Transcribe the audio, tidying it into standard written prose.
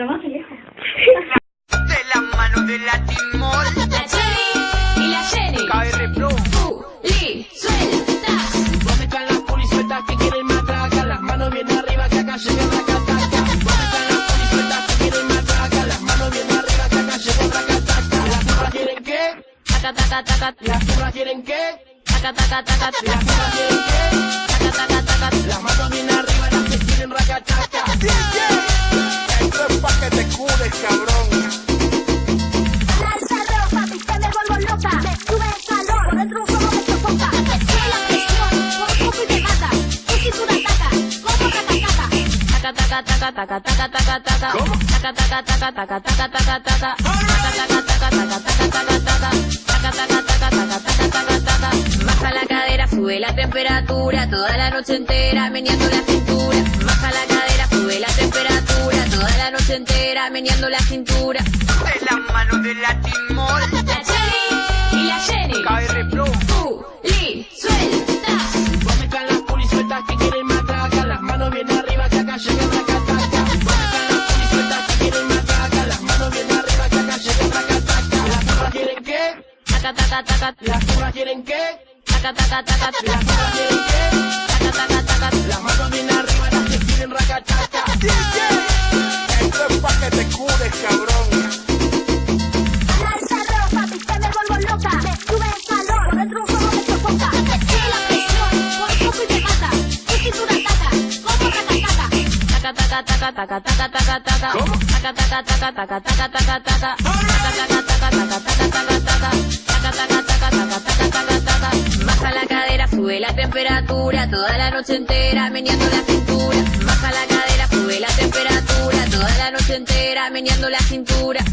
Lo más lejos. De la mano de la Timor, La Jenny y la Jenny. KR Pro. Li, suelta. ¿Dónde están las polisueltas que quieren matraca? Las manos bien arriba que acá llega la cataca. ¿Dónde están las polisueltas que quieren matraca? Las manos bien arriba que acá llega la cataca. ¿Las turras quieren qué? Taca, taca, taca. ¿Las turras quieren qué? Taca, taca, taca. ¿Las turras quieren qué? Taca, taca, taca. Las manos bien arriba las que quieren racataca. Esto es pa' que te cures, cabrón. Lanza ropa, viste me vuelvo loca. Me sube el calor, por dentro un fuego me sofoca. Me sube la presión, por poco y me mata. Tu cintura ataca, como racacaca. Taca, taca, taca, taca, taca, taca, taca. Taca, taca, taca, taca, taca, taca, taca. Taca, taca, taca, taca, taca, taca, taca. Taca, taca, taca, taca, taca, taca, taca. Baja la cadera, sube la temperatura. Toda la noche entera meneando la cintura. Baja la cadera, sube la temperatura. Toda la noche entera meneando la cintura. De la mano de la Timor, La Jenny y la Jenny. KR Pro. Li, suelta. ¿Dónde están las polisueltas que quieren matraca? Las manos bien arriba que acá llega la cataca. ¿Dónde están las polisueltas que quieren matraca? Las manos bien arriba que acá llega la cataca. ¿Las turras quieren qué? Taca, taca, taca. ¿Las turras quieren qué? Taca, taca, taca. ¿Las turras quieren qué? Taca, taca, taca. Las manos bien arriba las que quieren racataca. Esto es pa' que te cures, cabrón. Lanza ropa, viste me vuelvo loca. Me sube el calor, por dentro un fuego me sofoca. Me sube la presión, por poco y me mata. Tu cintura ataca, como racacaca. Taca, taca, taca, taca, taca, taca, taca. Taca, taca, taca, taca, taca, taca, taca. Taca, taca, taca, taca, taca, taca, taca. Taca, taca, taca, taca, taca, taca, taca. Baja la cadera, sube la temperatura. Toda la noche entera meneando la cintura. Baja la cadera, sube la temperatura. Toda la noche entera meneando la cintura.